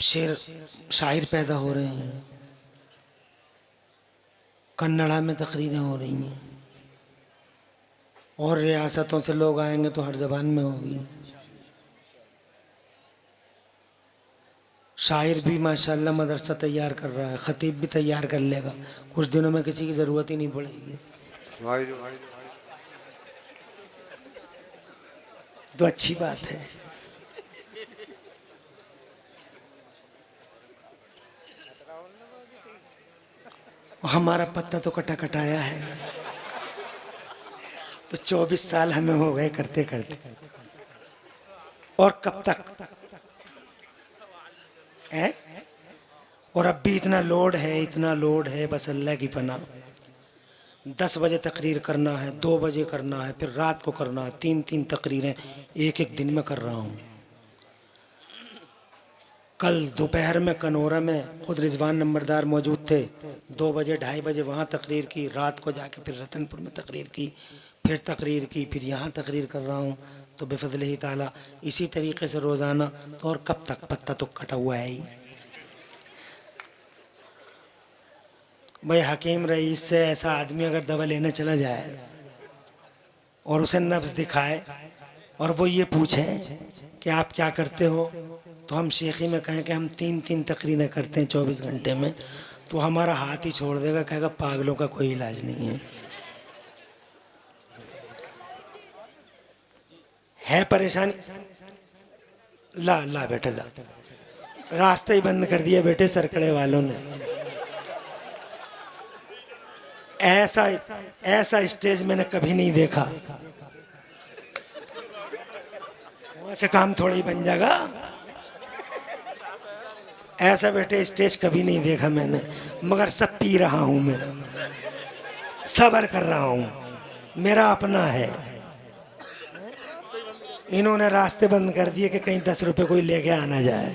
शेर शायर पैदा हो रहे हैं, कन्नड़ा में तकरीरें हो रही हैं, और रियासतों से लोग आएंगे तो हर ज़बान में होगी। शायर भी माशाल्लाह मदरसा तैयार कर रहा है, ख़तीब भी तैयार कर लेगा, कुछ दिनों में किसी की ज़रूरत ही नहीं पड़ेगी। तो अच्छी बात है। हमारा पत्ता तो कटा कटाया है, तो 24 साल हमें हो गए करते करते, और कब तक है? और अब भी इतना लोड है, इतना लोड है, बस अल्लाह की पनाह। 10 बजे तकरीर करना है, 2 बजे करना है, फिर रात को करना है, 3-3 तकरीरें एक एक दिन में कर रहा हूँ। कल दोपहर में कनौरा में खुद रिजवान नंबरदार मौजूद थे, 2 बजे 2:30 बजे वहाँ तकरीर की, रात को जाके फिर रतनपुर में तकरीर की, फिर तकरीर की, फिर यहाँ तकरीर कर रहा हूँ। तो बेफज़लिही ताला इसी तरीके से रोज़ाना, तो और कब तक? पत्ता तो कटा हुआ है ही। भाई हकीम रईस से ऐसा आदमी अगर दवा लेने चला जाए और उसे नब्ज़ दिखाए और वो ये पूछे कि आप क्या करते हो, तो हम शेखी में कहें कि हम 3-3 तकरीरें करते हैं 24 घंटे में, तो हमारा हाथ ही छोड़ देगा, कहेगा पागलों का कोई इलाज नहीं है परेशानी। ला ला बेटा ला, रास्ते ही बंद कर दिया बेटे सरकड़े वालों ने। ऐसा ऐसा स्टेज मैंने कभी नहीं देखा। वहां से काम थोड़ी बन जाएगा, ऐसा बेटे स्टेज कभी नहीं देखा मैंने। मगर सब पी रहा हूं मैं, सब्र कर रहा हूं, मेरा अपना है। इन्होंने रास्ते बंद कर दिए कि कहीं 10 रुपए कोई लेके आना जाए,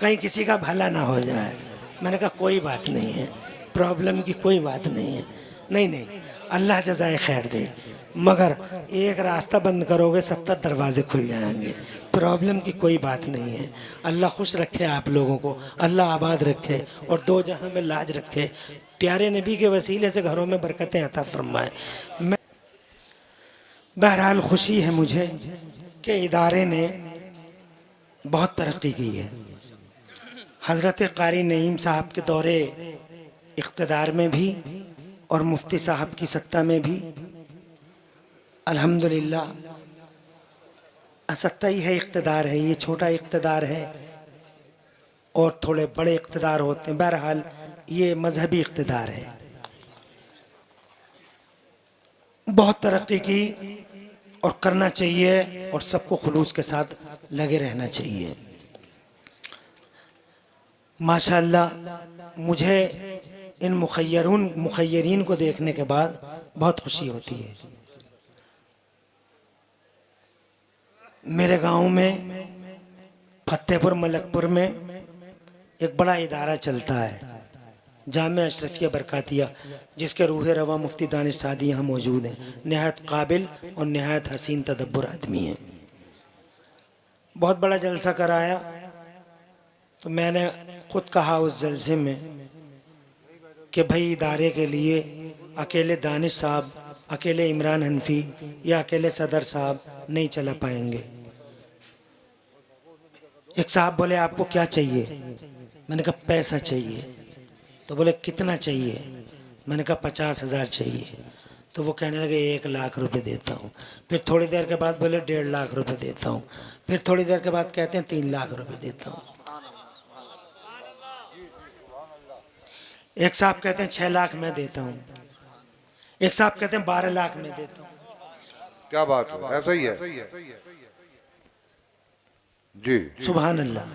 कहीं किसी का भला ना हो जाए। मैंने कहा कोई बात नहीं है, प्रॉब्लम की कोई बात नहीं है। नहीं नहीं, अल्लाह जज़ाए खैर दे, मगर एक रास्ता बंद करोगे 70 दरवाजे खुल जाएंगे। प्रॉब्लम की कोई बात नहीं है। अल्लाह खुश रखे आप लोगों को, अल्लाह आबाद रखे और दो जहां में लाज रखे। प्यारे नबी के वसीले से घरों में बरकतें अता फरमाए। मैं बहरहाल खुशी है मुझे कि इदारे ने बहुत तरक्की की है। हज़रत क़ारी नईम साहब के दौरे इक़्तिदार में भी और मुफ्ती साहब की सत्ता में भी अल्हम्दुलिल्लाह सत्ता ही है, इक़्तिदार है। ये छोटा इक़्तिदार है और थोड़े बड़े इक़्तिदार होते हैं। बहरहाल ये मजहबी इक़्तिदार है। बहुत तरक्की की और करना चाहिए और सबको खुलूस के साथ लगे रहना चाहिए। माशाअल्लाह मुझे इन मुखय्यरीन को देखने के बाद बहुत खुशी होती है। मेरे गांव में फतेहपुर मलकपुर में एक बड़ा इदारा चलता है, जामिया अशरफिया बरकातिया, जिसके रूह रवा मुफ्ती दानिश सादी यहाँ मौजूद हैं। नहायत काबिल और नहायत हसीन तदब्बुर आदमी हैं। बहुत बड़ा जलसा कराया, तो मैंने खुद कहा उस जलसे में कि भाई इदारे के लिए अकेले दानिश साहब, अकेले इमरान हनफी या अकेले सदर साहब नहीं चला पाएंगे। एक साहब बोले आपको क्या चाहिए? मैंने कहा पैसा चाहिए। तो बोले कितना चाहिए? मैंने कहा 50,000 चाहिए। तो वो कहने लगे 1 लाख रुपए देता हूँ। फिर थोड़ी देर के बाद बोले 1.5 लाख रुपए देता हूँ। फिर थोड़ी देर के बाद कहते हैं 3 लाख रुपए देता हूँ। एक साहब कहते हैं 6 लाख मैं देता हूँ। एक साहब कहते हैं 12 लाख मैं देता हूँ। क्या बात है, ऐसा ही है जी। सुभान अल्लाह,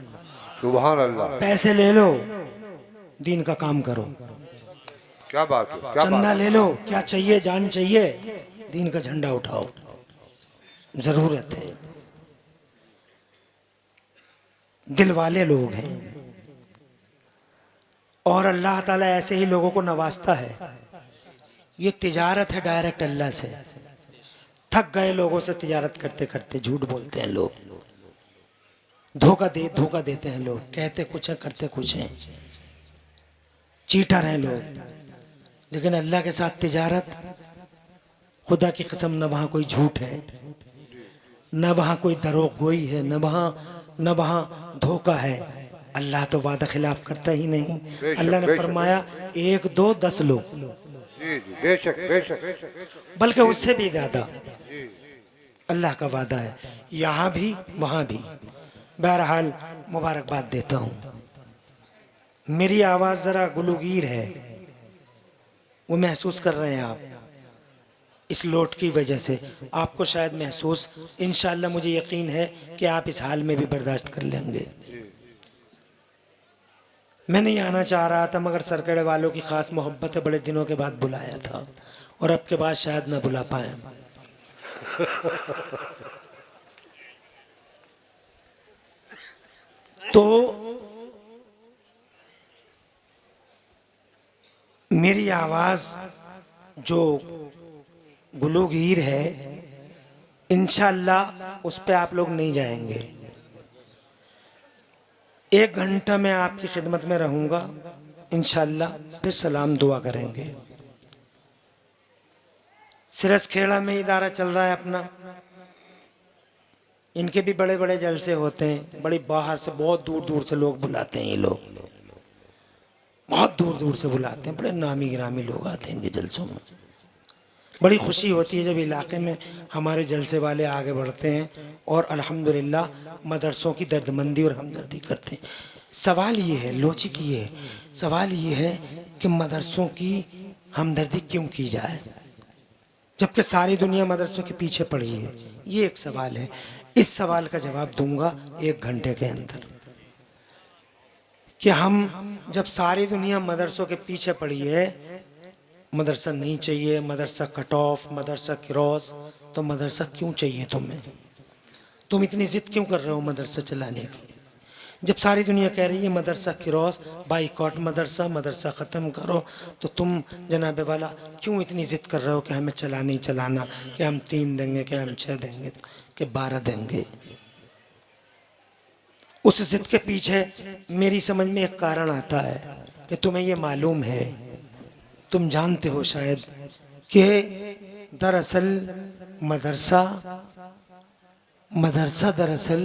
सुभान अल्लाह। पैसे ले लो, दीन का काम करो। क्या बात है, क्या चंदा बात ले लो, क्या चाहिए, जान चाहिए, दीन का झंडा उठाओ, जरूरत है। दिल वाले लोग हैं और अल्लाह ताला ऐसे ही लोगों को नवाजता है। ये तिजारत है डायरेक्ट अल्लाह से। थक गए लोगों से तिजारत करते करते, झूठ बोलते हैं लोग। धोखा देते हैं लोग, कहते कुछ है करते कुछ है, चीटर हैं लोग। लेकिन अल्लाह के साथ तिजारत, खुदा की कसम, न वहाँ कोई झूठ है, न वहाँ कोई दरोगोई है, न वहाँ धोखा है। अल्लाह तो वादा खिलाफ करता ही नहीं। अल्लाह ने फरमाया 1 2 10 लोग, जी जी, बेशक बेशक, बल्कि उससे भी ज्यादा अल्लाह का वादा है, यहाँ भी वहाँ भी। बहरहाल मुबारकबाद देता हूँ। मेरी आवाज़ ज़रा गुलूगीर है, वो महसूस कर रहे हैं आप, इस लोट की वजह से आपको शायद महसूस, इंशाअल्लाह मुझे यकीन है कि आप इस हाल में भी बर्दाश्त कर लेंगे। मैं नहीं आना चाह रहा था, मगर सरकड़े वालों की ख़ास मोहब्बत है, बड़े दिनों के बाद बुलाया था और अब के बाद शायद न बुला पाए। तो मेरी आवाज़ जो गुलूगीर है, इंशाअल्लाह उस पे आप लोग नहीं जाएंगे। 1 घंटा मैं आपकी खिदमत में रहूँगा इंशाअल्लाह, फिर सलाम दुआ करेंगे। सिरसखेड़ा में इदारा चल रहा है अपना, इनके भी बड़े बड़े जलसे होते हैं, बड़ी बाहर से बहुत दूर दूर से लोग बुलाते हैं, ये लोग बहुत दूर दूर से बुलाते हैं, बड़े नामी गिरामी लोग आते हैं इनके जलसों में। बड़ी खुशी होती है जब इलाके में हमारे जलसे वाले आगे बढ़ते हैं और अल्हम्दुलिल्लाह मदरसों की दर्दमंदी और हमदर्दी करते हैं। सवाल ये है, लॉजिक ये है, सवाल ये है कि मदरसों की हमदर्दी क्यों की जाए जबकि सारी दुनिया मदरसों के पीछे पड़ी है। ये एक सवाल है, इस सवाल का जवाब दूंगा 1 घंटे के अंदर कि हम जब सारी दुनिया मदरसों के पीछे पड़ी है, मदरसा नहीं चाहिए, मदरसा कट ऑफ, मदरसा क्रॉस, तो मदरसा क्यों चाहिए तुम्हें? तुम इतनी जिद क्यों कर रहे हो मदरसा चलाने की? जब सारी दुनिया कह रही है मदरसा क्रॉस, बाइकॉट मदरसा, मदरसा ख़त्म करो, तो तुम जनाबे वाला क्यों इतनी जिद कर रहे हो कि हमें चलाना ही चलाना, कि हम 3 देंगे, कि हम 6 देंगे, कि 12 देंगे? उस जिद के पीछे मेरी समझ में एक कारण आता है कि तुम्हें ये मालूम है, तुम जानते हो शायद कि दरअसल मदरसा दरअसल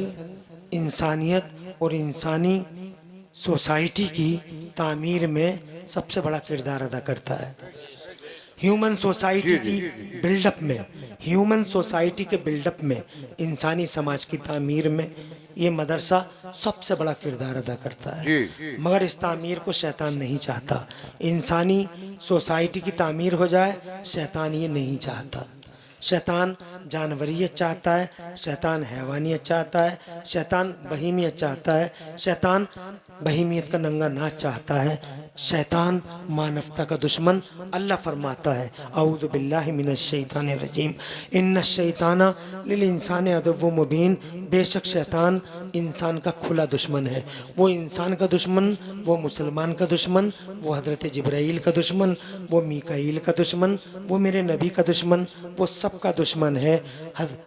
इंसानियत और इंसानी सोसाइटी की तामीर में सबसे बड़ा किरदार अदा करता है। ह्यूमन सोसाइटी की बिल्डअप में, ह्यूमन सोसाइटी के बिल्डअप में, इंसानी समाज की तामीर में ये मदरसा सबसे बड़ा किरदार अदा करता है। मगर इस तामीर को शैतान नहीं चाहता। इंसानी सोसाइटी की तामीर हो जाए, शैतान ये नहीं चाहता। शैतान जानवरियत चाहता है, शैतान हैवानियत चाहता है, शैतान बहीमियत चाहता है, शैतान बहीमियत का नंगा नाच चाहता है, शैतान मानवता का दुश्मन। अल्लाह फरमाता है औज़ु बिल्लाहि मिनश शैतानिर रजीम इन्नश शैताना लिल इंसानि अदुव्वुम मुबीन, बेशक शैतान इंसान का खुला दुश्मन है। वो इंसान का दुश्मन, वो मुसलमान का दुश्मन, वो हज़रत जिब्राईल का दुश्मन, वो मीकाईल का दुश्मन, वो मेरे नबी का दुश्मन, वो सब का दुश्मन है।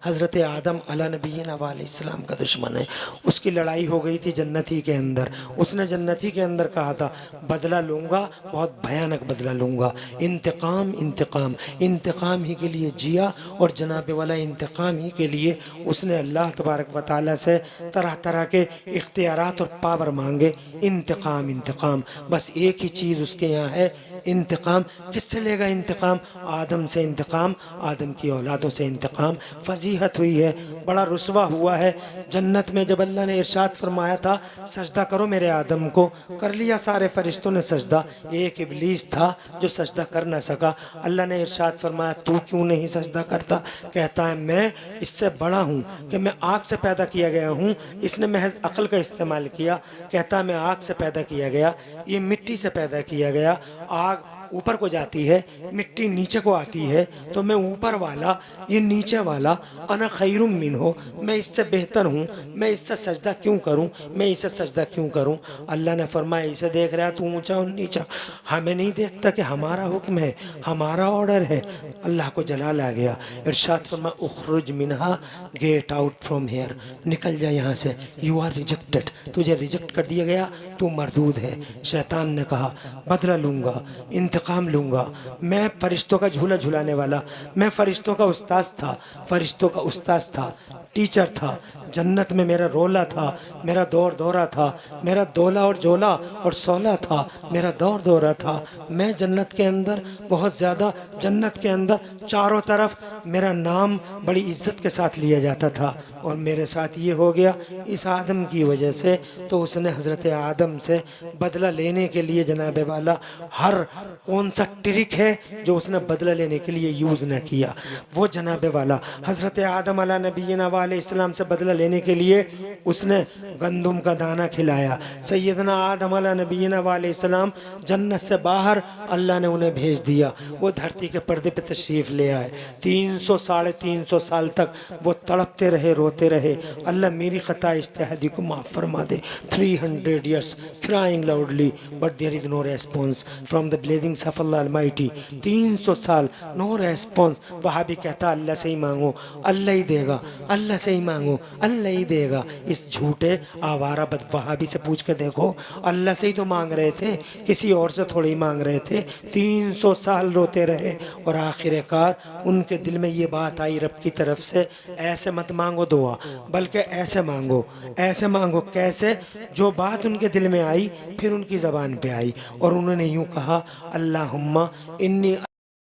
हज़रत आदम अला नबीना व अलैहिस्सलाम का दुश्मन है। उसकी लड़ाई हो गई थी जन्नती के अंदर। उसने जन्नती के अंदर कहा था बदला लूँगा, बहुत भयानक बदला लूँगा, इंतकाम इंतकाम। इंतकाम ही के लिए जिया और जनाब वाला इंतकाम ही के लिए उसने अल्लाह तबारक व तआला से तरह तरह के इख्तियारात और पावर मांगे। इंतकाम इंतकाम, बस एक ही चीज़ उसके यहाँ है, इंतकाम। किससे लेगा इंतकाम? आदम से इंतकाम, आदम की औलादों से इंतकाम। फजीहत हुई है, बड़ा रुसवा हुआ है। जन्नत में जब अल्लाह ने इरशाद फरमाया था सजदा करो मेरे आदम को, कर लिया सारे फरिश्तों ने सजदा, एक इब्लीस था जो सजदा कर न सका। अल्लाह ने इरशाद फरमाया तू क्यों नहीं सजदा करता? कहता है मैं इससे बड़ा हूँ कि मैं आग से पैदा किया गया हूँ। इसने महज अक्ल का इस्तेमाल किया। कहता है मैं आग से पैदा किया गया, ये मिट्टी से पैदा किया गया। आग ऊपर को जाती है, मिट्टी नीचे को आती है, तो मैं ऊपर वाला, ये नीचे वाला, अना खैरुम मिन हो, मैं इससे बेहतर हूँ, मैं इससे सजदा क्यों करूँ, मैं इससे सजदा क्यों करूँ। अल्लाह ने फरमाया इसे देख रहा तू ऊंचा और नीचा, हमें नहीं देखता कि हमारा हुक्म है, हमारा ऑर्डर है। अल्लाह को जलाल आ गया। इरशाद फरमाया उखरुज मिनहा, गेट आउट फ्रॉम हेयर, निकल जा यहाँ से, यू आर रिजेक्टेड, तुझे रिजेक्ट कर दिया गया, तू मरदूद है। शैतान ने कहा बदला लूँगा, इंतकाम लूँगा, मैं फरिश्तों का झूला झुलाने वाला, मैं फरिश्तों का उस्ताद था, फरिश्तों का उस्ताद था, टीचर था, जन्नत में मेरा रोला था, मेरा दौर दौरा था, मेरा दोला और जोला और सोला था, मेरा दौर दौरा था। मैं जन्नत के अंदर बहुत ज़्यादा, जन्नत के अंदर चारों तरफ मेरा नाम बड़ी इज्जत के साथ लिया जाता था, और मेरे साथ ये हो गया इस आदम की वजह से। तो उसने हज़रत आदम से बदला लेने के लिए जनाब वाला हर कौन सा ट्रिक है जो उसने बदला लेने के लिए यूज़ न किया, वो जनाब वाला हज़रत आदम अला नबीना वाले इस्लाम से बदला लेने के लिए उसने गंदुम का दाना खिलाया। सैयदना आदम अला नबीना वाले इस्लाम जन्नत से बाहर अल्लाह ने उन्हें भेज दिया, वो धरती के पर्दे पे तशरीफ़ ले आए। 300 साढ़े 300 साल तक वो तड़पते रहे, रोते रहे, अल्लाह मेरी ख़ता इज्तिहादी को माफ़ फरमा दे। 300 years crying loudly but there is no response from the blessings of Allah Almighty। 300 साल नो रेस्पॉन्स। वहाँ भी कहता अल्लाह से ही मांगो, अल्लाह ही देगा, अल्लाह से ही मांगो, अल्लाह ही देगा। इस झूठे आवारा बदवहाबी से पूछ के देखो, अल्लाह से ही तो मांग रहे थे, किसी और से थोड़ी मांग रहे थे। 300 साल रोते रहे और आखिरकार उनके दिल में ये बात आई रब की तरफ से, ऐसे मत मांगो दुआ, बल्कि ऐसे मांगो, ऐसे मांगो। कैसे? जो बात उनके दिल में आई फिर उनकी ज़बान पे आई, और उन्होंने यूँ कहा अल्लाहुम्मा इन्नी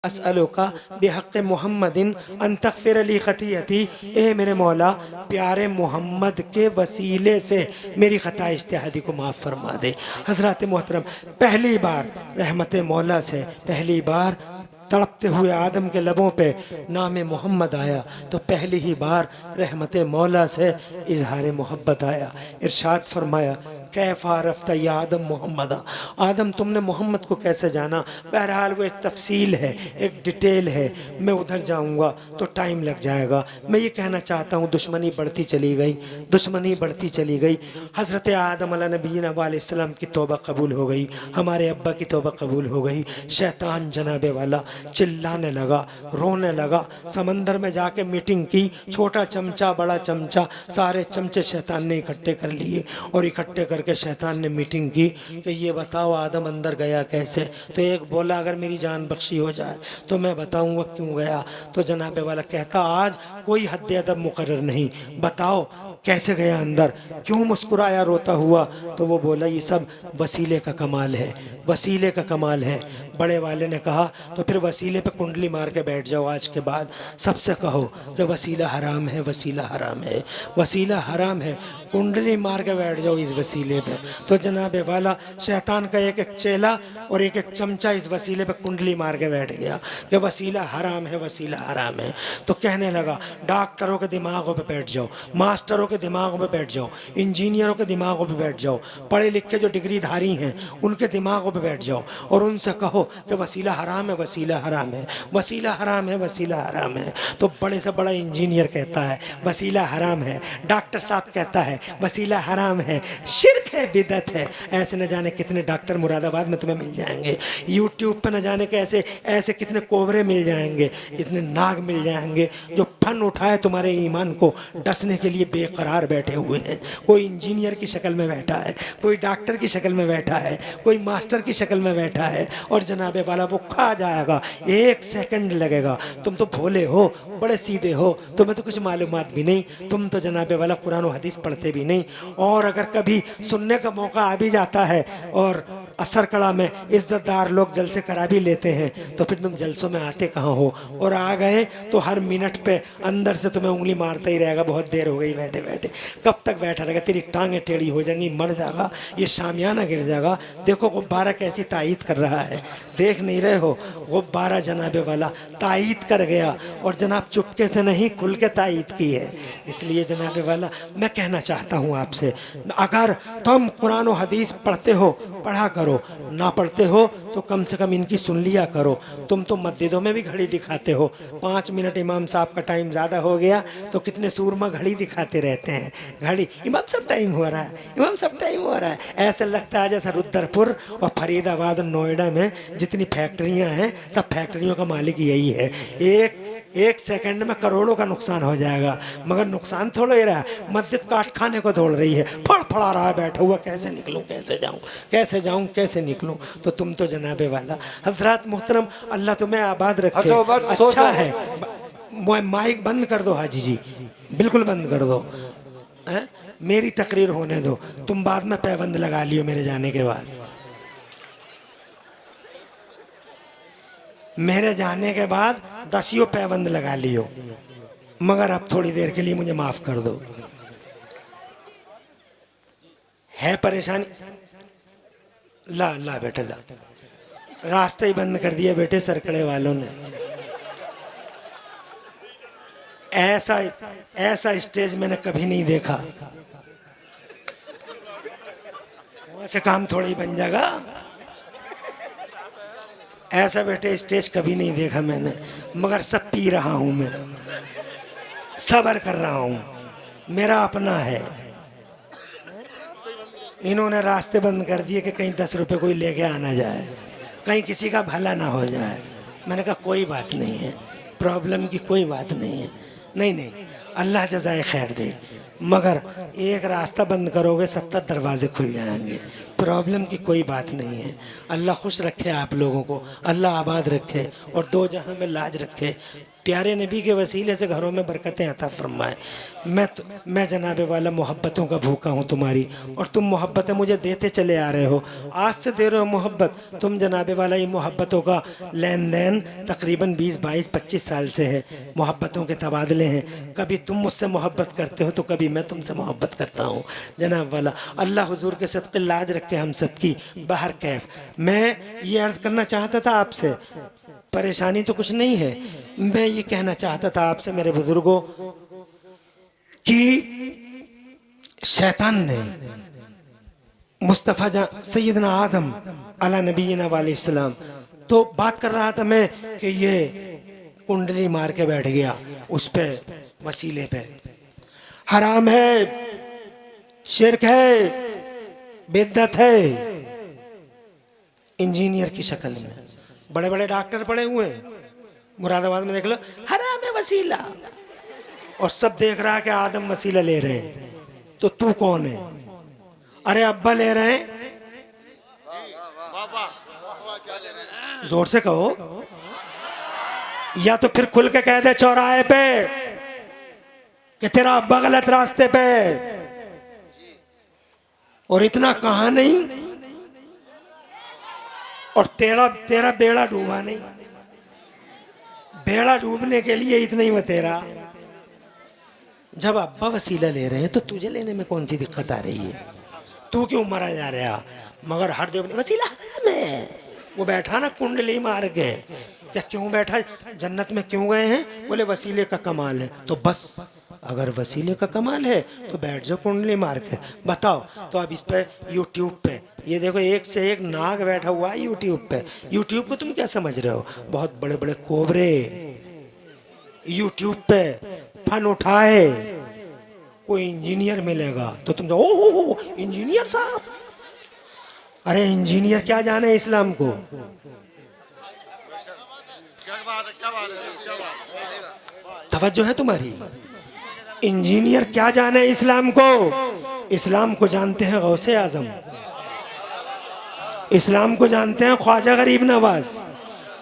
असअलुका बिहक़्क़ि मुहम्मदिन अन तग़फ़िर ली ख़तीअती, ए मेरे मौला प्यारे मोहम्मद के वसीले से मेरी ख़ता इज्तिहादी को माफ़ फरमा दे। हज़रत मोहतरम पहली बार रहमत मौला से पहली बार तड़पते हुए आदम के लबों पे नाम मोहम्मद आया, तो पहली ही बार रहमत मौला से इजहार मोहब्बत आया। इरशाद फरमाया कैफ़ा रफ़्ता या आदम मोहम्मद, आदम तुमने मोहम्मद को कैसे जाना। बहरहाल वो एक तफसील है, एक डिटेल है, मैं उधर जाऊंगा तो टाइम लग जाएगा। मैं ये कहना चाहता हूँ दुश्मनी बढ़ती चली गई, दुश्मनी बढ़ती चली गई। हज़रत आदम अला नबीना अलैहिस्सलाम की तौबा कबूल हो गई, हमारे अब्बा की तौबा कबूल हो गई। शैतान जनाबे वाला चिल्लाने लगा, रोने लगा, समंदर में जाके मीटिंग की, छोटा चमचा बड़ा चमचा सारे चमचे शैतान ने इकट्ठे कर लिए, और इकट्ठे करके शैतान ने मीटिंग की कि ये बताओ आदम अंदर गया कैसे। तो एक बोला अगर मेरी जान बख्शी हो जाए तो मैं बताऊंगा क्यों गया। तो जनाबे वाला कहता आज कोई हद अदब मुकर्रर नहीं, बताओ कैसे गया अंदर, क्यों मुस्कुराया रोता हुआ। तो वो बोला ये सब वसीले का कमाल है, वसीले का कमाल है। बड़े वाले ने कहा तो फिर वसीले पे कुंडली मार के बैठ जाओ, आज के बाद सबसे कहो कि वसीला हराम है, वसीला हराम है, वसीला हराम है, कुंडली मार के बैठ जाओ इस वसीले पे। तो जनाबे वाला शैतान का एक एक चेला और एक एक चमचा इस वसीले पे कुंडली मार के बैठ गया कि वसीला हराम है, वसीला हराम है। तो कहने लगा डॉक्टरों के दिमागों पे बैठ जाओ, मास्टरों के दिमागों पे बैठ जाओ, इंजीनियरों के दिमागों पे बैठ जाओ, पढ़े लिखे जो डिग्रीधारी हैं उनके दिमागों पे बैठ जाओ और उनसे कहो कि वसीला हराम है, वसीला हराम है, वसीला हराम है, वसीला हराम है। तो बड़े से बड़ा इंजीनियर कहता है वसीला हराम है, डॉक्टर साहब कहता है वसीला हराम है, शिर्क है, बिदअत है। ऐसे न जाने कितने डॉक्टर मुरादाबाद में तुम्हें मिल जाएंगे, यूट्यूब पे न जाने कैसे ऐसे कितने कोबरे मिल जाएंगे, इतने नाग मिल जाएंगे जो फन उठाए तुम्हारे ईमान को डसने के लिए बेकरार बैठे हुए हैं। कोई इंजीनियर की शक्ल में बैठा है, कोई डॉक्टर की शक्ल में बैठा है, कोई मास्टर की शक्ल में बैठा है, और जनाबे वाला वो खा जाएगा, 1 सेकंड लगेगा। तुम तो भोले हो, बड़े सीधे हो, तुम्हें तो कुछ मालूमात भी नहीं, तुम तो जनाबे वाला कुरान और हदीस पढ़ते भी नहीं, और अगर कभी सुनने का मौका आ भी जाता है और असर कला में इज्जतदार लोग जलसे करा भी लेते हैं तो फिर तुम जलसों में आते कहाँ हो, और आ गए तो हर मिनट पे अंदर से तुम्हें उंगली मारता ही रहेगा, बहुत देर हो गई बैठे बैठे, कब तक बैठा रहेगा, तेरी टांगें टेढ़ी हो जाएंगी, मर जाएगा, ये शामियाना गिर जाएगा। देखो गुब्बारा कैसी तायीद कर रहा है, देख नहीं रहे हो, गुब्बारा जनाबे वाला तायीद कर गया, और जनाब चुपके से नहीं खुल के तायीद की है। इसलिए जनाबे वाला मैं कहना चाहता हूँ आपसे, अगर तुम कुरान और हदीस पढ़ते हो, पढ़ा करो, ना पढ़ते हो तो कम से कम इनकी सुन लिया करो। तुम तो मस्जिदों में भी घड़ी दिखाते हो, 5 मिनट इमाम साहब का टाइम ज़्यादा हो गया तो कितने सूरमा घड़ी दिखाते रहते हैं। घड़ी इमाम साहब टाइम हो रहा है, इमाम साहब टाइम हो रहा है। ऐसा लगता है जैसा रुद्रपुर और फरीदाबाद और नोएडा में जितनी फैक्ट्रियाँ हैं सब फैक्ट्रियों का मालिक यही है। एक सेकंड में करोड़ों का नुकसान हो जाएगा, मगर नुकसान थोड़ा ही रहा है। मस्जिद काट खाने को दौड़ रही है, फड़ा रहा है बैठा हुआ, कैसे निकलूं, कैसे जाऊं, कैसे जाऊं, कैसे निकलूं। तो तुम तो जनाबे वाला हजरत मोहतरम, अल्लाह तुम्हें आबाद रखे। हंसो मत, सो अच्छा जाओ। है, माइक बंद कर दो हाजी जी, बिल्कुल बंद कर दो। मेरी तकरीर होने दो, तुम बाद में पैबंद लगा लियो मेरे जाने के बाद। मेरे जाने के बाद 10 पैबंद लगा लियो, मगर अब थोड़ी देर के लिए मुझे माफ कर दो। है परेशानी? ला ला बेटे ला, रास्ते ही बंद कर दिए बेटे सरकड़े वालों ने। ऐसा स्टेज मैंने कभी नहीं देखा। वैसे काम थोड़ी बन जाएगा, ऐसा बेटे स्टेज कभी नहीं देखा मैंने। मगर सब पी रहा हूं मैं, सब्र कर रहा हूं, मेरा अपना है। इन्होंने रास्ते बंद कर दिए कि कहीं 10 रुपए कोई लेके आना जाए, कहीं किसी का भला ना हो जाए। मैंने कहा कोई बात नहीं है, प्रॉब्लम की कोई बात नहीं है। नहीं, अल्लाह जज़ाए खैर दे, मगर एक रास्ता बंद करोगे 70 दरवाजे खुल जाएंगे। प्रॉब्लम की कोई बात नहीं है। अल्लाह खुश रखे आप लोगों को, अल्लाह आबाद रखे और दो जहां में लाज रखे। प्यारे नबी के वसीले से घरों में बरकतें अता फरमाए। मैं जनाबे वाला मोहब्बतों का भूखा हूँ तुम्हारी, और तुम मोहब्बतें मुझे देते चले आ रहे हो। आज से दे रहे हो मोहब्बत, तुम जनाबे वाला ये मोहब्बतों का लेन देन तकरीबन 20, 22, 25 साल से है। मोहब्बतों के तबादले हैं, कभी तुम मुझसे मोहब्बत करते हो तो कभी मैं तुमसे मोहब्बत करता हूँ। जनाब वाला अल्लाह हुजूर के सदक़े लाज रखे हम सबकी। बाहर कैफ मैं ये अर्ज़ करना चाहता था आपसे, परेशानी तो कुछ नहीं है। मैं ये कहना चाहता था आपसे मेरे बुजुर्गों कि शैतान ने मुस्तफ़ा सैयदना आदम अला नबीना वालेस्सलाम, तो बात कर रहा था मैं कि ये कुंडली मार के बैठ गया उस पे, वसीले पे। हराम है, शिर्क है, बिद्दत है। इंजीनियर की शक्ल में बड़े बड़े डॉक्टर पड़े हुए हैं, मुरादाबाद में देख लो, हराम है वसीला, और सब देख रहा है कि आदम वसीला ले रहे हैं, तो तू कौन है? अरे अब्बा ले रहे हैं, जोर से कहो, या तो फिर खुल के कह दे चौराहे पे कि तेरा अब्बा गलत रास्ते पे। और इतना कहा नहीं, और तेरा बेड़ा डूबा नहीं। बेड़ा डूबने के लिए इतना ही तेरा। जब अब्बा वसीला ले रहे हैं तो तुझे लेने में कौन सी दिक्कत आ रही है? तू क्यों मरा जा रहा? मगर हर देव वसीला में वो बैठा ना कुंडली मार के, क्या क्यों बैठा? जन्नत में क्यों गए हैं? बोले वसीले का कमाल है। तो बस अगर वसीले का कमाल है तो बैठ जाओ कुंडली मार के। बताओ तो अब इस पे यूट्यूब पे ये देखो, एक से एक नाग बैठा हुआ है यूट्यूब पे। यूट्यूब को तुम क्या समझ रहे हो? बहुत बड़े बड़े कोबरे यूट्यूब पे फन उठाए। कोई इंजीनियर मिलेगा तो तुम जाओ, ओ इंजीनियर साहब। अरे इंजीनियर क्या जाने इस्लाम को? तवज्जो है तुम्हारी? इंजीनियर क्या जाने इस्लाम को? इस्लाम को जानते हैं गौसे आजम, इस्लाम को जानते हैं ख्वाजा गरीब नवाज,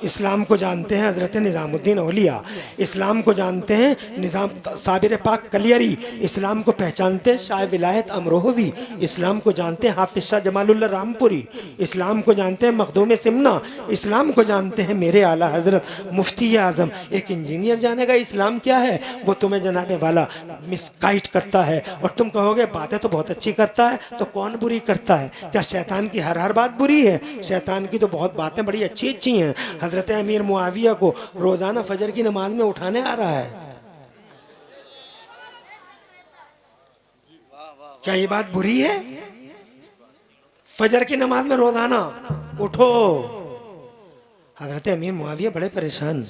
इस्लाम को जानते हैं हज़रत निज़ामुद्दीन औलिया, इस्लाम को जानते हैं निज़ाम साबिर पाक कलियरी, इस्लाम को पहचानते हैं शाह विलायत अमरोहवी, इस्लाम को जानते हैं हाफिज़ शाह जमालुल्लाह रामपुरी, इस्लाम को जानते हैं मखदूम सिमना, इस्लाम को जानते हैं मेरे आला हज़रत मुफ्ती आज़म। एक इंजीनियर जानेगा इस्लाम क्या है? वो तुम्हें जनाबे वाला मिसगाइड करता है और तुम कहोगे बातें तो बहुत अच्छी करता है, तो कौन बुरी करता है? क्या शैतान की हर बात बुरी है? शैतान की तो बहुत बातें बड़ी अच्छी अच्छी हैं। हजरत अमीर मुआविया को रोजाना फजर की नमाज में उठाने आ रहा है। क्या ये बात बुरी है? फजर की नमाज में रोजाना उठो। हजरत अमीर मुआविया बड़े परेशान,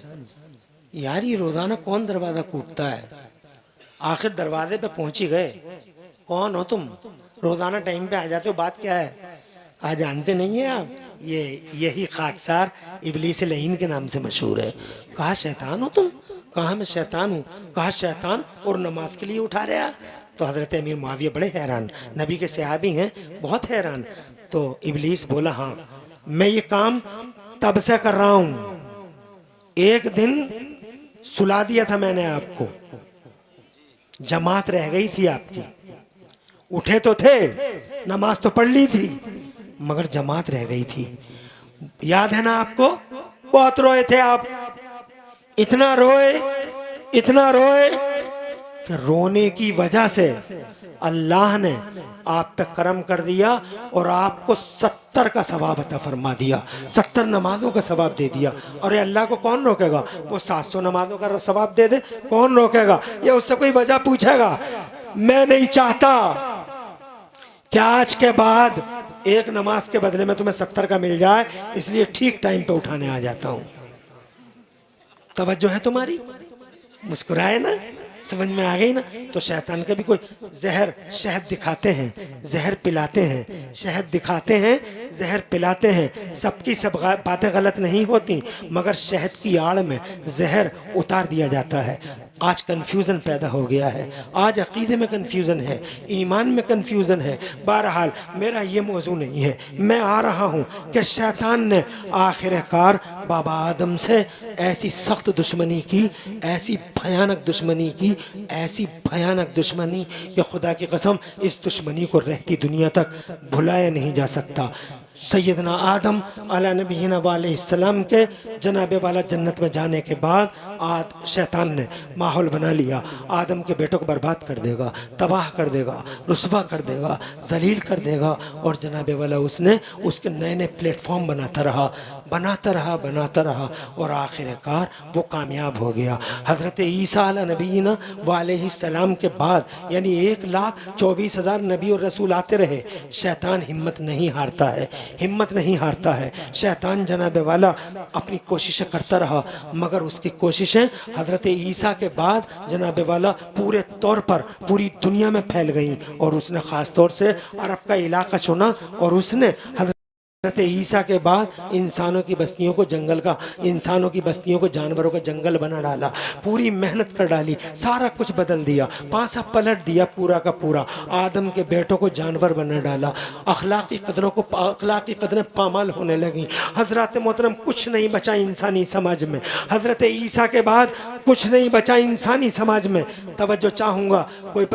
यार ये रोजाना कौन दरवाजा कूटता है। आखिर दरवाजे पे पहुंच ही गए। कौन हो तुम, रोजाना टाइम पे आ जाते हो, बात क्या है। कहा जानते नहीं है आप, ये यही खाकसार इबलीस लईन के नाम से मशहूर है। कहा शैतान हो तुम। कहा मैं शैतान हूँ। कहा शैतान और नमाज के लिए उठा रहा। तो हजरत अमीर मुआविया बड़े हैरान, नबी के सहाबी हैं, बहुत हैरान। तो इबलीस बोला हाँ मैं ये काम तब से कर रहा हूं, एक दिन सुला दिया था मैंने आपको, जमात रह गई थी आपकी, उठे तो थे, नमाज तो पढ़ ली थी, मगर जमात रह गई थी। याद है ना आपको, बहुत रोए थे आप, इतना रोए कि रोने की वजह से अल्लाह ने आप पे करम कर दिया और आपको 70 का सवाब अता फरमा दिया, 70 नमाजों का सवाब दे दिया। और ये अल्लाह को कौन रोकेगा, वो 700 नमाजों का सवाब दे दे, कौन रोकेगा। ये उससे कोई वजह पूछेगा। मैं नहीं चाहता कि आज के बाद एक नमाज के बदले में तुम्हें 70 का मिल जाए, इसलिए ठीक टाइम पे उठाने आ जाता हूं। तवज्जो है तुम्हारी, मुस्कुराए ना, समझ में आ गई ना। तो शैतान के भी कोई जहर शहद दिखाते हैं, जहर पिलाते हैं, शहद दिखाते हैं, जहर पिलाते हैं। सबकी सब बातें गलत नहीं होती, मगर शहद की आड़ में जहर उतार दिया जाता है। आज कन्फ्यूज़न पैदा हो गया है, आज अकीदे में कन्फ्यूज़न है, ईमान में कन्फ्यूज़न है। बहरहाल मेरा ये मौजू नहीं है, मैं आ रहा हूँ कि शैतान ने आखिरकार बाबा आदम से ऐसी सख्त दुश्मनी की, ऐसी भयानक दुश्मनी की, ऐसी भयानक दुश्मनी कि खुदा की कसम इस दुश्मनी को रहती दुनिया तक भुलाया नहीं जा सकता। सैयदना आदम अला नबीना वालैहिस्सलाम के जनाबे वाला जन्नत में जाने के बाद शैतान ने माहौल बना लिया, आदम के बेटों को बर्बाद कर देगा, तबाह कर देगा, रुस्वा कर देगा, जलील कर देगा। और जनाबे वाला उसने उसके नए नए प्लेटफॉर्म बनाता रहा और आखिरकार वो कामयाब हो गया। हज़रत ईसा अला नबीना वालैहिस्सलाम के बाद यानी 1,24,000 नबी और रसूल आते रहे, शैतान हिम्मत नहीं हारता है। शैतान जनाबे वाला अपनी कोशिशें करता रहा, मगर उसकी कोशिशें हज़रत ईसा के बाद जनाबे वाला पूरे तौर पर पूरी दुनिया में फैल गईं। और उसने ख़ास तौर से अरब का इलाका चुना और उसने हज़रत ईसा के बाद इंसानों की बस्तियों को जानवरों का जंगल बना डाला, पूरी मेहनत कर डाली, सारा कुछ बदल दिया, पासा पलट दिया पूरा का पूरा। आदम के बेटों को जानवर बना डाला, अखलाकी कदरें पामाल होने लगी। हजरत मोहतरम कुछ नहीं बचा इंसानी समाज में, हजरत ईसा के बाद कुछ नहीं बचा इंसानी समाज में। तवज्जो चाहूँगा,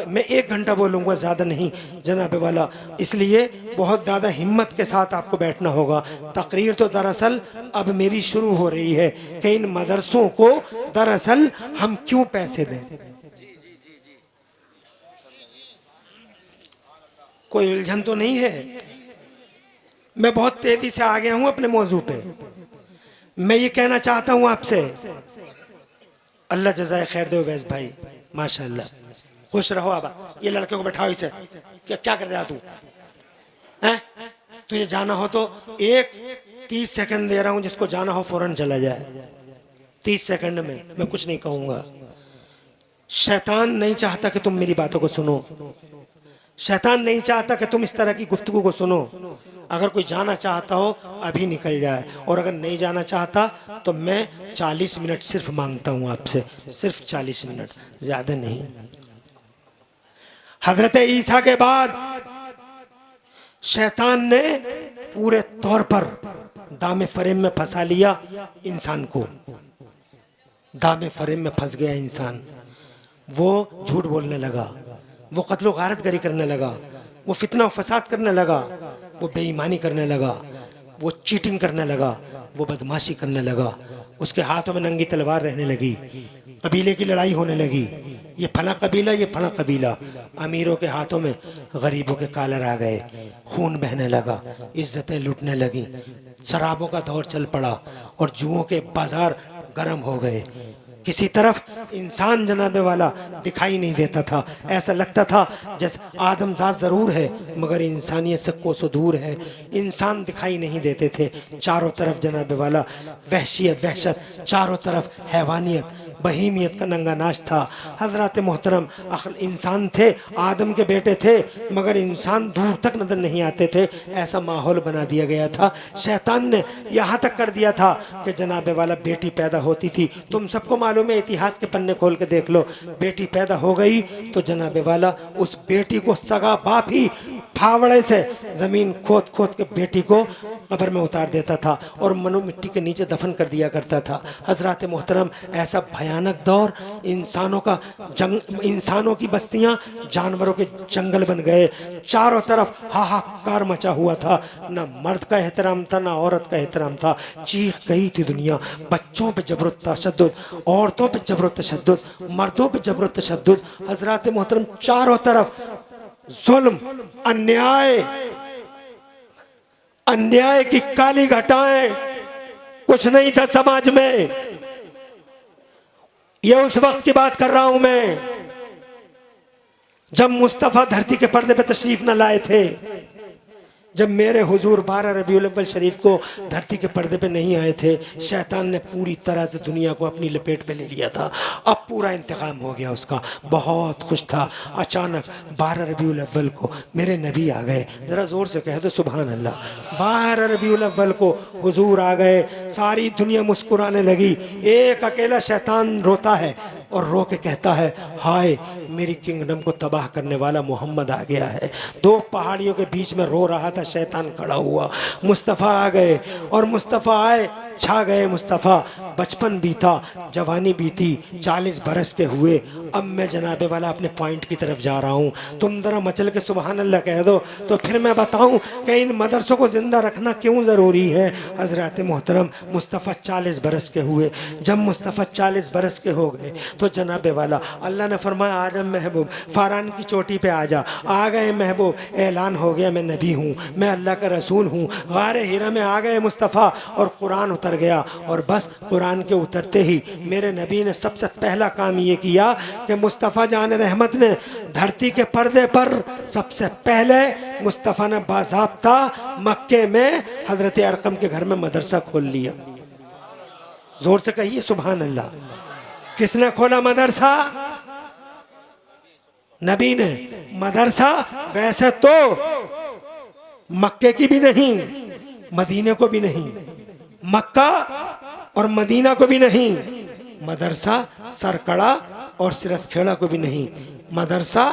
मैं 1 घंटा बोलूँगा, ज़्यादा नहीं जनाबे वाला, इसलिए बहुत ज़्यादा हिम्मत के साथ आपको बैठना होगा। तकरीर तो दरअसल अब मेरी शुरू हो रही है कि इन मदरसों को दरअसल हम क्यों पैसे दें। कोई उलझन तो नहीं है। मैं बहुत तेजी से आ गया हूं अपने मौजू पे। मैं ये कहना चाहता हूं आपसे, अल्लाह जज़ाए खैर दे वैस भाई, माशाअल्लाह, खुश रहो। अब ये लड़के को बैठाओ, इसे क्या कर रहा तू हैं? तुझे जाना हो तो 30 सेकंड दे रहा हूं, जिसको जाना हो फौरन चला जाए। 30 सेकंड में मैं कुछ नहीं कहूंगा। शैतान नहीं चाहता कि तुम मेरी बातों को सुनो, शैतान नहीं चाहता कि तुम इस तरह की गुफ्तगू को सुनो। अगर कोई जाना चाहता हो अभी निकल जाए, और अगर नहीं जाना चाहता तो मैं 40 मिनट सिर्फ मांगता हूं आपसे, सिर्फ 40 मिनट, ज्यादा नहीं। हजरत ईसा के बाद शैतान ने पूरे तौर पर दामे फरेब में फंसा लिया इंसान को, दामे फरेब में फंस गया इंसान। वो झूठ बोलने लगा, वो कत्ल गारत गरी करने लगा, वो फितना फसाद करने लगा, वो बेईमानी करने लगा, वो चीटिंग करने लगा, वो बदमाशी करने लगा। उसके हाथों में नंगी तलवार रहने लगी, कबीले की लड़ाई होने लगी, ये फला कबीला, ये फला कबीला। अमीरों के हाथों में गरीबों के कॉलर आ गए, खून बहने लगा, इज्जतें लूटने लगी, शराबों का दौर चल पड़ा और जुओं के बाजार गर्म हो गए। किसी तरफ इंसान जनाबे वाला दिखाई नहीं देता था। ऐसा लगता था जैसे आदमजात ज़रूर है मगर इंसानियत से कोसों दूर है। इंसान दिखाई नहीं देते थे, चारों तरफ जनाबे वाला वहशियत वहशत, चारों तरफ हैवानियत बहीमियत का नंगा नाच था। हजरत मोहतरम अखल इंसान थे, आदम के बेटे थे मगर इंसान दूर तक नजर नहीं आते थे। ऐसा माहौल बना दिया गया था। शैतान ने यहाँ तक कर दिया था कि जनाबे वाला बेटी पैदा होती थी, तुम सबको मालूम है, इतिहास के पन्ने खोल के देख लो, बेटी पैदा हो गई तो जनाबे वाला उस बेटी को सगा बाप ही फावड़े से जमीन खोद खोद के बेटी को कब्र में उतार देता था और मनु मिट्टी के नीचे दफन कर दिया करता था। हजरत मोहतरम ऐसा भयानक दौर, इंसानों का इंसानों की बस्तियां जानवरों के जंगल बन गए। चारों तरफ हाहाकार मचा हुआ था, न मर्द का एहतराम था न औरत का एहतराम था। चीख गई थी दुनिया। बच्चों पे जबर तशद्दुद, औरतों पे जबर तशद्दुद, मर्दों पे जबर तशद्दुद। हजरत मोहतरम चारों तरफ जुल्म, अन्याय, अन्याय की काली घटाएं, कुछ नहीं था समाज में। ये उस वक्त की बात कर रहा हूं मैं जब मुस्तफा धरती के पर्दे पे तशरीफ न लाए थे, जब मेरे हुजूर 12 रबीउल अव्वल शरीफ को धरती के पर्दे पे नहीं आए थे। शैतान ने पूरी तरह से दुनिया को अपनी लपेट पे ले लिया था। अब पूरा इंतकाम हो गया उसका। बहुत खुश था। अचानक 12 रबीउल अव्वल को मेरे नबी आ गए। ज़रा ज़ोर से कह दो सुभान अल्लाह। 12 रबीउल अव्वल को हुजूर आ गए। सारी दुनिया मुस्कुराने लगी। एक अकेला शैतान रोता है और रो के कहता है, हाय मेरी किंगडम को तबाह करने वाला मोहम्मद आ गया है। दो पहाड़ियों के बीच में रो रहा था शैतान खड़ा हुआ। मुस्तफ़ा आ गए और मुस्तफ़ा आए, छा गए मुस्तफ़ा। बचपन बीता, जवानी बीती, 40 बरस के हुए। अब मैं जनाबे वाला अपने पॉइंट की तरफ जा रहा हूँ। तुम ज़रा मचल के सुबहान अल्लाह कह दो तो फिर मैं बताऊँ कि इन मदरसों को ज़िंदा रखना क्यों ज़रूरी है। हज़रत मोहतरम मुस्तफ़ा 40 बरस के हुए। जब मुस्तफ़ा 40 बरस के हो गए तो जनाबे वाला अल्लाह ने फरमाया, आजा महबूब, फारान की चोटी पे आजा। आ गए महबूब, ऐलान हो गया मैं नबी हूँ, मैं अल्लाह का रसूल हूँ। गारे हिरा में आ गए मुस्तफ़ा और कुरान उतर गया। और बस कुरान के उतरते ही मेरे नबी ने सबसे पहला काम ये किया कि मुस्तफ़ा जान रहमत ने धरती के पर्दे पर सबसे पहले मुस्तफ़ा ने बाज़ाब्ता मक्के में हज़रत अरकम के घर में मदरसा खोल लिया। जोर से कहिए सुभान अल्लाह। किसने खोला मदरसा? नबी ने। मदरसा वैसे तो मक्के की भी नहीं, मदीने को भी नहीं, मक्का और मदीना को भी नहीं, मदरसा सरकड़ा और सिरसखेड़ा को भी नहीं, मदरसा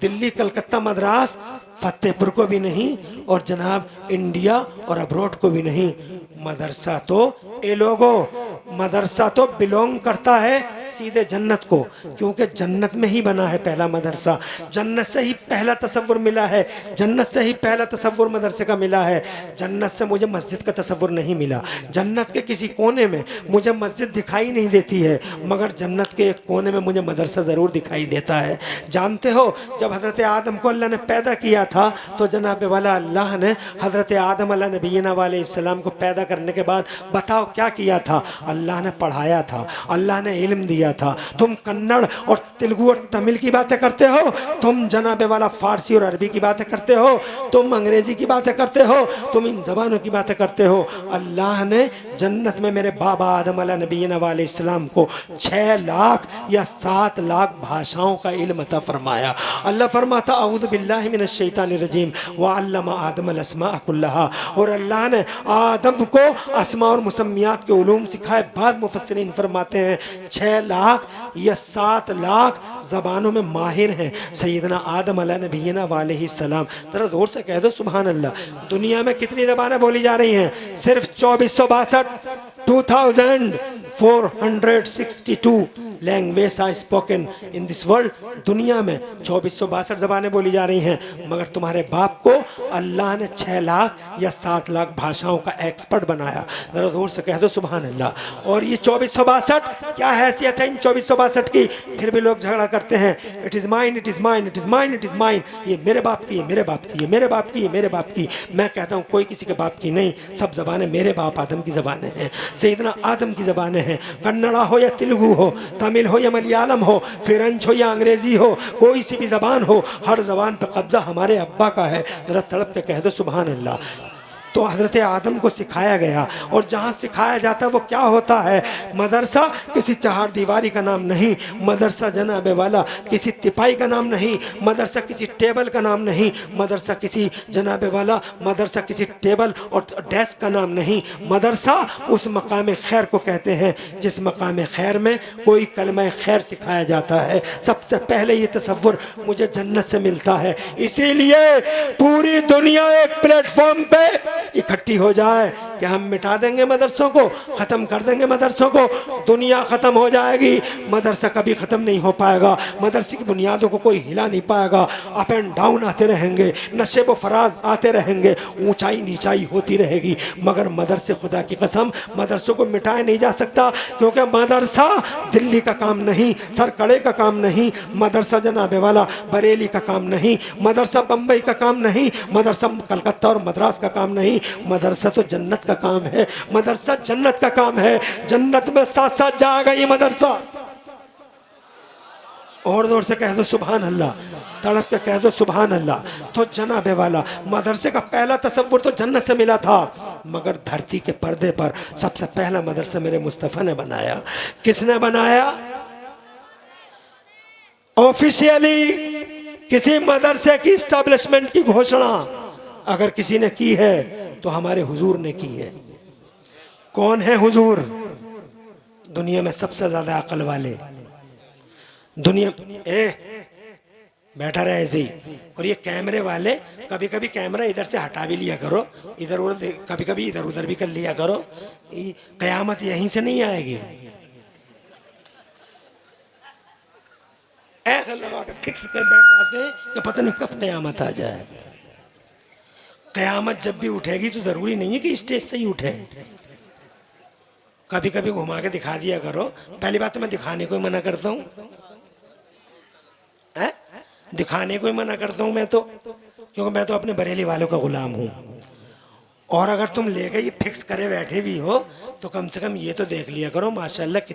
दिल्ली कलकत्ता मद्रास फतेहपुर को भी नहीं, और जनाब इंडिया और अब्रोड को भी नहीं। मदरसा तो ए लोगो, मदरसा तो बिलोंग करता है सीधे जन्नत को, क्योंकि जन्नत में ही बना है पहला मदरसा। जन्नत से ही पहला तसव्वुर मिला है, जन्नत से ही पहला तसव्वुर मदरसे का मिला है। जन्नत से मुझे मस्जिद का तसव्वुर नहीं मिला। जन्नत के किसी कोने में मुझे मस्जिद दिखाई नहीं देती है, मगर जन्नत के एक कोने में मुझे मदरसा ज़रूर दिखाई देता है। जानते हो, जब हज़रत आदम को अल्लाह ने पैदा किया था तो जनाब वाला अल्लाह ने हज़रत आदम अला नबीना अलैहिस्सलाम को पैदा करने के बाद बताओ क्या किया था? अल्लाह ने पढ़ाया था, अल्लाह ने इल्म दिया था। तुम कन्नड़ और तेलुगु और तमिल की बातें करते हो, तुम जनाब वाला फारसी और अरबी की बातें करते हो, तुम अंग्रेजी की बातें करते हो, तुम इन ज़बानों की बातें करते हो। अल्लाह ने जन्नत में मेरे बाबा आदम अला नबीना अलैहिस्सलाम को 6 लाख या 7 लाख भाषाओं का इल्म अता फरमाया। अल्लाह फरमाता औज़ु बिल्लाहि मिनश शैतानिर रजीम व अल्लमा आदम अल अस्मा कुल्लहा। और अल्लाह ने आदम को अस्मा और मुसम्मियात के उलूम सिखाए। बाद मुफस्सिरीन फरमाते हैं 6 लाख या 7 लाख ज़बानों में माहिर हैं सैयदना आदम अला नबीना अलैहिस्सलाम। ज़रा ज़ोर से कह दो सुभान अल्लाह। दुनिया में कितनी ज़बानें बोली जा रही हैं? सिर्फ 2462 2462 language are spoken in this world. दुनिया में 2462 ज़बानें बोली जा रही हैं, मगर तुम्हारे बाप को अल्लाह ने 6 लाख या 7 लाख भाषाओं का एक्सपर्ट बनाया। ज़रा जोर से कह दो सुभान अल्लाह। और ये 2462 क्या हैसियत है इन 2462 की? फिर भी लोग झगड़ा करते हैं, it is mine, it is mine, it is mine, it is mine. ये मेरे बाप की, ये मेरे बाप की, ये मेरे बाप की, ये मेरे बाप की। मैं कहता हूँ कोई किसी के बाप की नहीं, सब ज़बानें मेरे बाप आदम की ज़बानें हैं, सैयदना आदम की ज़बानें हैं। कन्नड़ा हो या तेलुगु हो, तमिल हो या मलयालम हो, फ्रेंच हो या अंग्रेज़ी हो, कोई सी भी ज़बान हो, हर ज़बान पर कब्ज़ा हमारे अब्बा का है। ज़रा तड़प के कह दो सुभान अल्लाह। तो हज़रत आदम को सिखाया गया, और जहाँ सिखाया जाता है वो क्या होता है? मदरसा किसी चार दीवारी का नाम नहीं, मदरसा जनाबे वाला किसी तिपाई का नाम नहीं, मदरसा किसी टेबल का नाम नहीं, मदरसा किसी जनाबे वाला, मदरसा किसी टेबल और डेस्क का नाम नहीं। मदरसा उस मकाम खैर को कहते हैं जिस मकाम खैर में कोई कलमा खैर सिखाया जाता है। सबसे पहले ये तसव्वुर मुझे जन्नत से मिलता है, इसीलिए पूरी दुनिया एक प्लेटफॉर्म पे इकट्ठी हो जाए कि हम मिटा देंगे मदरसों को, ख़त्म कर देंगे मदरसों को, दुनिया ख़त्म हो जाएगी, मदरसा कभी ख़त्म नहीं हो पाएगा, मदरसे की बुनियादों को कोई हिला नहीं पाएगा। अप एंड डाउन आते रहेंगे, नशेब व फराज आते रहेंगे, ऊंचाई नीचाई होती रहेगी, मगर मदरसे खुदा की कसम मदरसों को मिटाया नहीं जा सकता, क्योंकि मदरसा दिल्ली का काम नहीं, सरकड़े का काम नहीं, मदरसा जनाबे वाला बरेली का काम नहीं, मदरसा बम्बई का काम नहीं, मदरसा कलकत्ता और मद्रास का काम नहीं, मदरसा तो जन्नत का काम है, मदरसा जन्नत का काम है। जन्नत में साथ साथ जाएगा ये मदरसा। और जोर से कह दो सुभान अल्लाह, तड़प के कह दो सुभान अल्लाह। तो जनाबे वाला मदरसे का पहला तसव्वुर तो जन्नत से मिला था, मगर धरती के पर्दे पर सबसे पहला मदरसा मेरे मुस्तफ़ा ने बनाया। किसने बनाया? ऑफिशियली किसी मदरसे की इस्टेब्लिशमेंट की घोषणा अगर किसी ने की है तो हमारे हुजूर ने की है। कौन है हुजूर? दुनिया में सबसे ज्यादा अकल वाले, दुनिया बैठा रहे ऐसे ही। और ये कैमरे वाले, कभी कभी कैमरा इधर से हटा भी लिया करो, इधर उधर, कभी कभी इधर उधर भी कर लिया करो, कयामत यहीं से नहीं आएगी। ऐसा लगा के फिक्स कर बैठ जाते हैं कि पता नहीं कब कयामत आ जाए। कयामत जब भी उठेगी तो जरूरी नहीं है कि स्टेज से ही उठे, कभी कभी घुमा के दिखा दिया करो। पहली बात तो मैं दिखाने को ही मना करता हूँ, दिखाने को ही मना करता हूँ मैं तो, क्योंकि मैं तो अपने बरेली वालों का गुलाम हूँ। और अगर तुम लेके ये फिक्स करे बैठे भी हो तो कम से कम ये तो देख लिया करो माशाल्लाह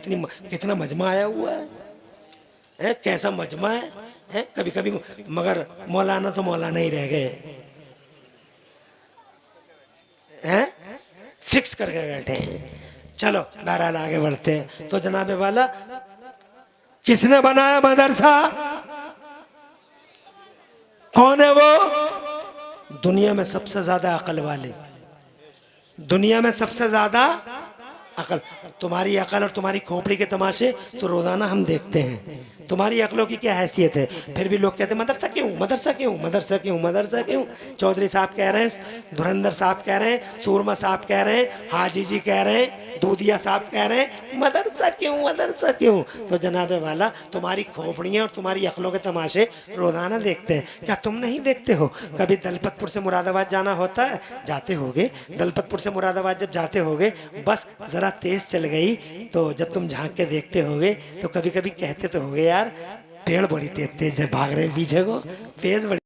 कितना मजमा आया हुआ है, कैसा मजमा है कभी कभी। मगर मौलाना तो मौलाना ही रह गए हैं, फिक्स करके बैठे हैं। चलो बहरहाल आगे बढ़ते हैं। तो जनाबे वाला किसने बनाया मदरसा? कौन है वो? दुनिया में सबसे ज्यादा अकल वाले, दुनिया में सबसे ज्यादा अकल। तुम्हारी अकल और तुम्हारी खोपड़ी के तमाशे तो रोजाना हम देखते हैं, तुम्हारी अकलों की क्या हैसियत है? फिर भी लोग कहते हैं मदरसा क्यों, मदरसा क्यों, मदरसा क्यों, मदरसा क्यों। चौधरी साहब कह रहे हैं, धुरंधर साहब कह रहे हैं, सूरमा साहब कह रहे हैं, हाजी जी कह रहे हैं, दूधिया साहब कह रहे हैं, मदरसा क्यों, मदरसा क्यों। तो जनाबे वाला तुम्हारी खोपड़ियाँ और तुम्हारी अकलों के तमाशे रोजाना देखते हैं, क्या तुम नहीं देखते हो? कभी दलपतपुर से मुरादाबाद जाना होता है, जाते होगे, दलपतपुर से मुरादाबाद जब जाते होगे, बस जरा तेज चल गई तो जब तुम झांक के देखते होगे तो कभी कभी कहते तो होगे यार पेड़ बड़ी तेज तेज भाग रहे पीछे को, तेज बड़ी